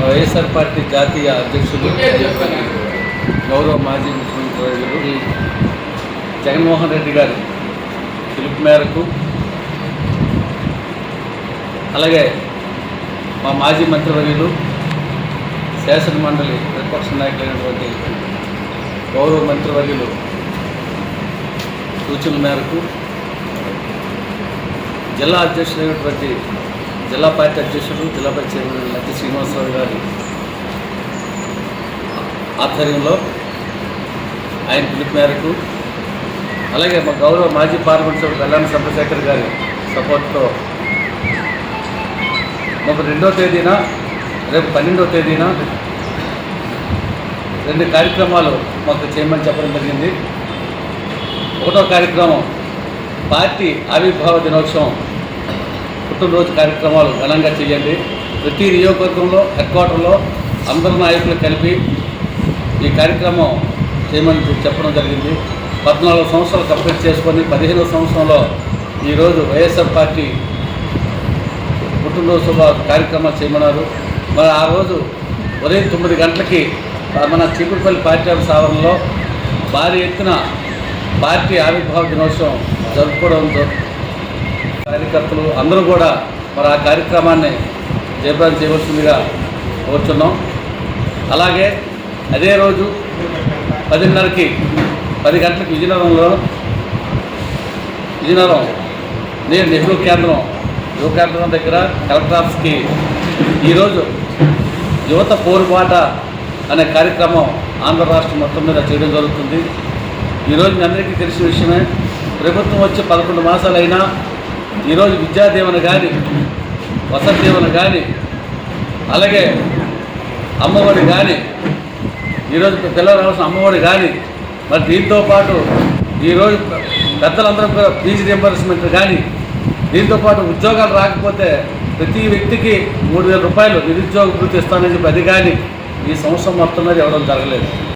YSR party జాతీయ అధ్యక్షులు గౌరవ మాజీ ముఖ్యమంత్రి జగన్మోహన్ రెడ్డి గారి పిలుపు మేరకు, అలాగే మా మాజీ మంత్రివర్యులు శాసన మండలి ప్రతిపక్ష నాయకులైనటువంటి గౌరవ మంత్రివర్యులు సూచనల మేరకు జిల్లా అధ్యక్షులైనటువంటి జిల్లా పార్టీ అధ్యక్షుడు జిల్లా పార్టీ చైర్మన్ లక్ష్మీ శ్రీనివాసరావు గారి ఆధ్వర్యంలో ఆయన పిలుపు మేరకు, అలాగే మా గౌరవ మాజీ పార్లమెంట్ సభ్యుడు కళ్యాణ చంద్రశేఖర్ గారి సపోర్ట్తో 32వ తేదీన రేపు 12వ తేదీన 2 కార్యక్రమాలు మాకు చేయమని చెప్పడం జరిగింది. 1వ కార్యక్రమం పార్టీ ఆవిర్భావ దినోత్సవం పుట్టినరోజు కార్యక్రమాలు ఘనంగా చేయండి. ప్రతి నియోజకవర్గంలో హెడ్ క్వార్టర్లో అందరు నాయకులు కలిపి ఈ కార్యక్రమం చేయమని చెప్పడం జరిగింది. 14 సంవత్సరాలు కంప్లీట్ చేసుకొని 15వ సంవత్సరంలో ఈరోజు వైఎస్ఆర్ పార్టీ పుట్టినరోజు శుభ కార్యక్రమాలు చేయమన్నారు. మరి ఆ రోజు ఉదయం 9 గంటలకి మన చీపురుపల్లి పార్టీ ఆఫీస్ ఆవరణలో భారీ ఎత్తున పార్టీ ఆవిర్భావ దినోత్సవం జరుపుకోవడంతో కార్యకర్తలు అందరూ కూడా మరి ఆ కార్యక్రమాన్ని జయప్రదం చేయవలసిందిగా కోరుచున్నాం. అలాగే అదే రోజు 10:30కి 10 గంటలకు విజయనగరం నేను నెహ్రూ కేంద్రం దగ్గర కలెక్టర్ ఆఫీస్కి ఈరోజు యువత పోరుబాట అనే కార్యక్రమం ఆంధ్ర రాష్ట్రం మొత్తం మీద చేయడం జరుగుతుంది. ఈరోజు మీ అందరికీ తెలిసిన విషయమే, ప్రభుత్వం వచ్చి 11 మాసాలైనా ఈరోజు విద్యాదీవెన కానీ, వసతి దీవెన కానీ, అలాగే అమ్మఒడి కానీ, ఈరోజు పిల్లలు రావాల్సిన అమ్మఒడి కానీ, మరి దీంతో పాటు ఈరోజు పెద్దలందరూ కూడా ఫీజు రియంబర్స్మెంట్ కానీ, దీంతోపాటు ఉద్యోగాలు రాకపోతే ప్రతి వ్యక్తికి 3,000 రూపాయలు నిరుద్యోగ భృతి ఇస్తానని చెప్పి అది కానీ ఈ సంవత్సరం మొత్తం మీద ఇవ్వడం జరగలేదు.